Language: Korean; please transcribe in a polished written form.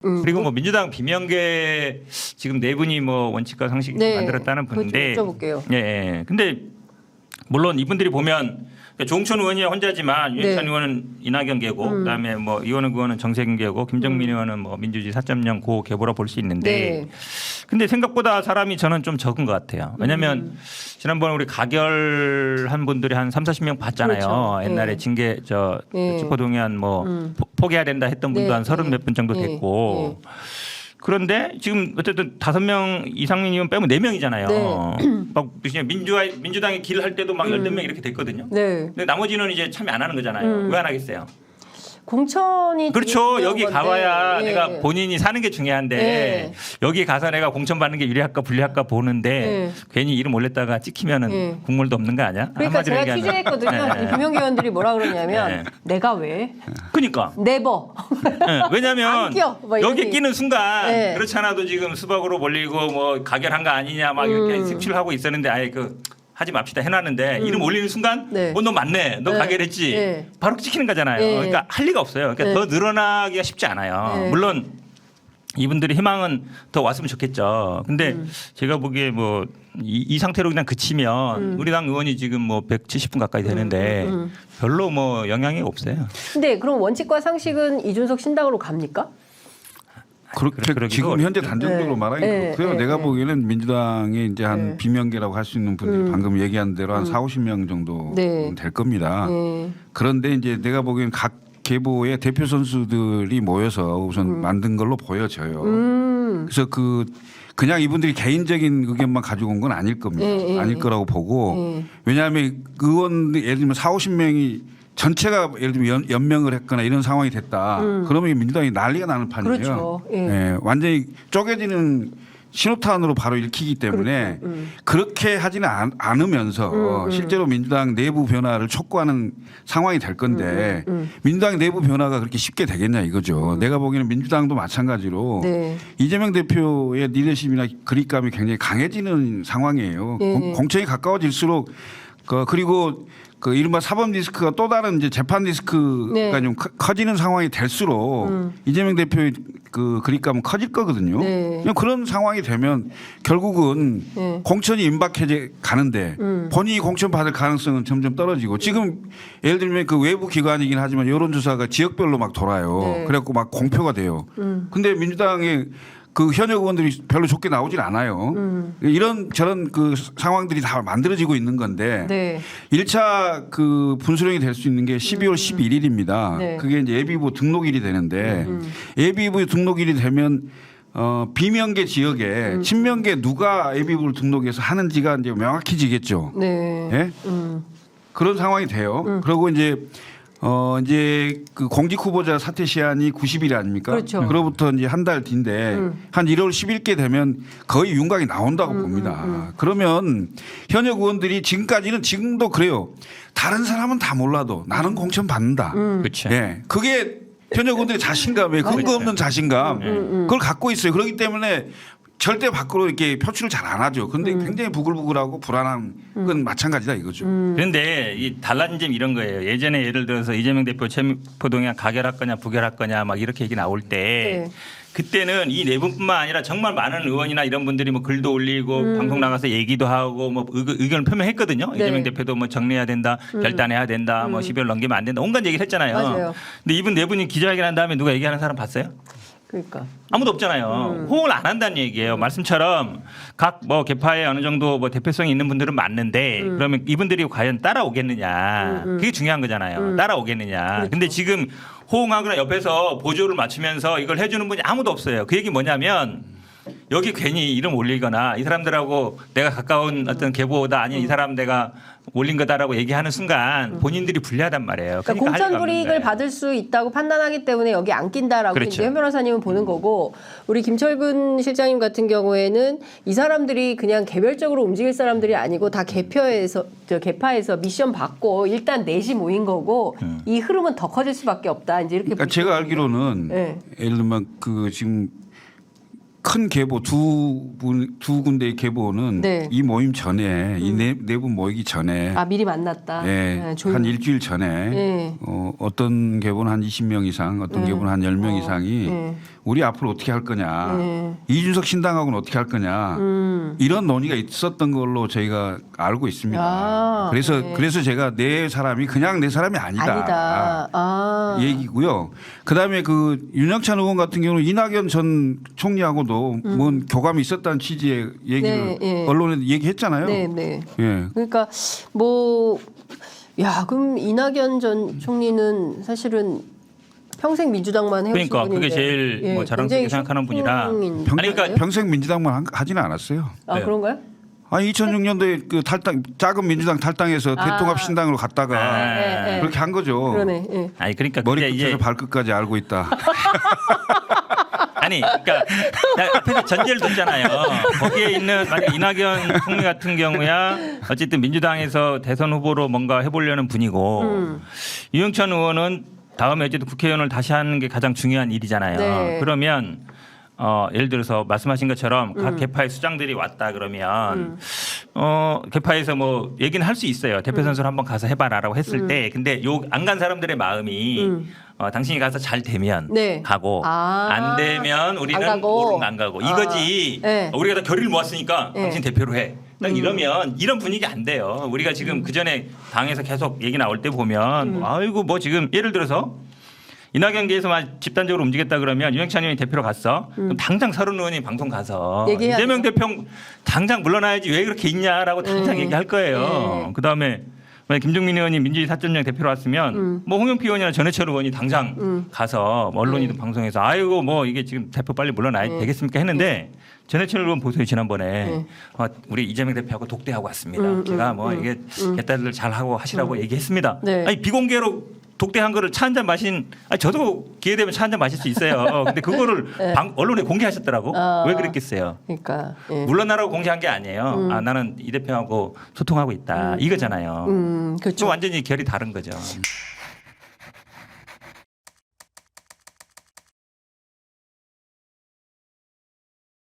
그리고 뭐 민주당 비명계 지금 네 분이 뭐 원칙과 상식 네. 만들었다는 분인데, 그거 좀 여쭤볼게요. 예, 예. 근데 물론 이분들이 보면 조홍천 의원이 혼자지만 유현찬 네. 의원은 이낙연 계고, 그다음에 뭐 이거는 그거는 정세균 계고, 김정민 의원은 뭐 민주주의 4.0 고 계보라 볼 수 있는데, 네. 근데 생각보다 사람이 저는 좀 적은 것 같아요. 왜냐하면 지난번에 우리 가결한 분들이 한 30-40명 봤잖아요. 그렇죠. 옛날에 네. 징계 저 네. 체포동의안 뭐 포기해야 된다 했던 분도 네. 한 30 몇 분 정도 네. 됐고. 그런데 지금 어쨌든 5명 이상민 의원 빼면 4명이잖아요. 네. 막 민주당이 길 할 때도 막 14명 이렇게 됐거든요. 네. 근데 나머지는 이제 참여 안 하는 거잖아요. 왜 안 하겠어요? 공천이 그렇죠. 되게 여기 중요한 가봐야 건데. 내가 네. 본인이 사는 게 중요한데 네. 여기 가서 내가 공천 받는 게 유리할까 불리할까 보는데 네. 괜히 이름 올렸다가 찍히면은 네. 국물도 없는 거 아니야? 그러니까 한마디로 제가 얘기하면. 취재했거든요. 네. 이 비명계 의원들이 뭐라 그러냐면 네. 내가 왜? 그러니까 네버. 네. 왜냐하면 안 껴. 막 이런 여기 얘기. 끼는 순간 네. 그렇지 않아도 지금 수박으로 몰리고 뭐 가결한 거 아니냐 막 이렇게 색출하고 있었는데 아예 하지 맙시다 해놨는데 이름 올리는 순간 네. 너 맞네 너 네. 가결했지 네. 바로 찍히는 거잖아요. 네. 그러니까 할 리가 없어요. 그러니까 네. 더 늘어나기가 쉽지 않아요. 네. 물론 이분들이 희망은 더 왔으면 좋겠죠. 근데 제가 보기에 뭐 이 상태로 그냥 그치면 우리 당 의원이 지금 뭐 170분 가까이 되는데 별로 뭐 영향이 없어요. 근데 그럼 원칙과 상식은 이준석 신당으로 갑니까? 그렇게 그러기도 지금 어렵죠. 현재 단정적으로 네. 말하기 네. 그렇고요. 네. 내가 네. 보기에는 민주당에 이제 한 네. 비명계라고 할 수 있는 분들이 방금 얘기한 대로 한 40-50명 정도 네. 될 겁니다. 네. 그런데 이제 내가 보기엔 각 계보의 대표 선수들이 모여서 우선 만든 걸로 보여져요. 그래서 그냥 이분들이 개인적인 의견만 가지고 온 건 아닐 겁니다. 네, 아닐 네. 거라고 보고 네. 왜냐하면 의원 예를 들면 40-50명이 전체가 예를 들면 연명을 했거나 이런 상황이 됐다. 그러면 민주당이 난리가 나는 판이에요. 그렇죠. 예. 예, 완전히 쪼개지는 신호탄으로 바로 읽히기 때문에 그렇죠. 그렇게 하지는 않으면서 실제로 민주당 내부 변화를 촉구하는 상황이 될 건데 민주당 내부 변화가 그렇게 쉽게 되겠냐 이거죠. 내가 보기에는 민주당도 마찬가지로 네. 이재명 대표의 리더십이나 그립감이 굉장히 강해지는 상황이에요. 네. 공천이 가까워질수록 그리고 이른바 사법 리스크가 또 다른 이제 재판 리스크가 네. 좀 커지는 상황이 될수록 이재명 대표의 그립감은 커질 거거든요. 네. 그냥 그런 상황이 되면 결국은 네. 공천이 임박해 가는데 본인이 공천 받을 가능성은 점점 떨어지고 지금 예를 들면 그 외부 기관이긴 하지만 여론조사가 지역별로 막 돌아요. 네. 그래갖고 막 공표가 돼요. 근데 민주당의 그 현역 의원들이 별로 좋게 나오질 않아요. 이런 저런 상황들이 다 만들어지고 있는 건데 네. 1차 분수령이 될 수 있는 게 12월 11일입니다. 네. 그게 이제 예비후보 등록일이 되는데 예비후보 등록일이 되면 비명계 지역에 친명계 누가 예비후보를 등록해서 하는지가 이제 명확해지겠죠. 네. 예? 그런 상황이 돼요. 그리고 이제 그 공직 후보자 사퇴 시한이 90일 아닙니까? 그렇죠. 그로부터 이제 한 달 뒤인데 한 1월 10일께 되면 거의 윤곽이 나온다고 봅니다. 그러면 현역 의원들이 지금도 그래요. 다른 사람은 다 몰라도 나는 공천 받는다. 그렇죠. 예. 그게 현역 의원들의 자신감에 근거 없는 자신감 그걸 갖고 있어요. 그렇기 때문에 절대 밖으로 이렇게 표출을 잘 안 하죠. 그런데 굉장히 부글부글하고 불안한 건 마찬가지다 이거죠. 그런데 이 달라진 점 이런 거예요. 예전에 예를 들어서 이재명 대표 체포동의안 가결할 거냐 부결할 거냐 막 이렇게 얘기 나올 때 네. 그때는 이 네 분뿐만 아니라 정말 많은 의원이나 이런 분들이 뭐 글도 올리고 방송 나가서 얘기도 하고 뭐 의견을 표명했거든요. 네. 이재명 대표도 뭐 정리해야 된다, 결단해야 된다, 뭐 12월 넘기면 안 된다, 온갖 얘기를 했잖아요. 맞아요. 근데 이분 네 분이 기자회견한 다음에 누가 얘기하는 사람 봤어요? 그러니까. 아무도 없잖아요. 호응을 안 한다는 얘기예요. 말씀처럼 각 뭐 개파에 어느 정도 뭐 대표성이 있는 분들은 맞는데 그러면 이분들이 과연 따라오겠느냐. 그게 중요한 거잖아요. 따라오겠느냐. 그렇죠. 근데 지금 호응하거나 옆에서 보조를 맞추면서 이걸 해주는 분이 아무도 없어요. 그 얘기 뭐냐면 여기 괜히 이름 올리거나 이 사람들하고 내가 가까운 어떤 계보다 아니 이 사람 내가 올린 거다라고 얘기하는 순간 본인들이 불리하단 말이에요. 그러니까 할 리가 공천 없는 불이익을 거예요. 받을 수 있다고 판단하기 때문에 여기 안 낀다라고 그렇죠. 이제 현 변호사님은 보는 거고 우리 김철근 실장님 같은 경우에는 이 사람들이 그냥 개별적으로 움직일 사람들이 아니고 다 개파에서 미션 받고 일단 넷이 모인 거고 이 흐름은 더 커질 수밖에 없다. 이제 이렇게 그러니까 제가 알기로는 네. 예를 들면 지금 큰 계보 두 군데의 계보는 네. 이 모임 전에 이 내부 모이기 전에 미리 만났다. 예, 네, 한 일주일 전에 네. 어떤 계보는 한 20명 이상 어떤 계보는 한 10명 이상이 우리 앞으로 어떻게 할 거냐. 네. 이준석 신당하고는 어떻게 할 거냐. 이런 논의가 있었던 걸로 저희가 알고 있습니다. 아, 그래서 네. 그래서 제가 내 사람이 그냥 내 사람이 아니다. 아. 얘기고요. 그다음에 그 윤영찬 의원 같은 경우는 이낙연 전 총리하고도 뭔 교감이 있었다는 취지의 얘기를 네, 예. 언론에 얘기했잖아요. 네, 네. 예. 그러니까 그럼 이낙연 전 총리는 사실은 평생 민주당만 해오신 그러니까 분인데 그게 제일 뭐 자랑스럽게 굉장히 생각하는 분이라. 소풍인 그러니까 분이에요? 평생 민주당만 하지는 않았어요. 아 네. 그런가요? 아니 2006년도에 그 탈당 작은 민주당 탈당해서 아. 대통합 신당으로 갔다가 네, 네. 그렇게 한 거죠. 그러네. 예. 아니 그러니까 그게 머리부터 이제 발끝까지 알고 있다. 아니 그러니까 내가 앞에서 전제를 뒀잖아요. 거기에 있는 만약 이낙연 총리 같은 경우야 어쨌든 민주당에서 대선 후보로 뭔가 해보려는 분이고 유영찬 의원은 다음에 어쨌든 국회의원을 다시 하는 게 가장 중요한 일이잖아요. 네. 그러면 예를 들어서 말씀하신 것처럼 각 개파의 수장들이 왔다 그러면 개파에서 뭐 얘기는 할 수 있어요. 대표 선수를 한번 가서 해봐라라고 했을 때 근데 요 안 간 사람들의 마음이 당신이 가서 잘 되면 네. 가고 아. 안 되면 우리는 안 가고. 모르면 안 가고 이거지. 네. 우리가 다 결의를 모았으니까 네. 당신 대표로 해. 딱 이러면 이런 분위기 안 돼요. 우리가 지금 그 전에 당에서 계속 얘기 나올 때 보면 아이고 뭐 지금 예를 들어서 이낙연계에서만 집단적으로 움직였다 그러면 유영찬 의원이 대표로 갔어. 그럼 당장 서른 의원이 방송 가서 얘기해야 이재명 대표 당장 물러나야지 왜 그렇게 있냐라고 당장 얘기할 거예요. 네. 그다음에 만약 김종민 의원이 민주주의 사전령 대표로 왔으면 뭐 홍영표 의원이나 전해철 의원이 당장 가서 뭐 언론이든 방송에서 아이고 뭐 이게 지금 대표 빨리 물러나야 되겠습니까 했는데 전해철 의원 보세요 지난번에 우리 이재명 대표하고 독대하고 왔습니다. 제가 뭐 이게 개딸들 잘 하고 하시라고 얘기했습니다. 네. 아니 비공개로 독대한 거를 차 한 잔 마신 저도 기회 되면 차 한 잔 마실 수 있어요. 근데 그거를 언론에 공개하셨더라고. 아. 왜 그랬겠어요? 그러니까 예. 물러나라고 공개한 게 아니에요. 나는 이 대표하고 소통하고 있다. 이거잖아요. 또 그렇죠. 완전히 결이 다른 거죠.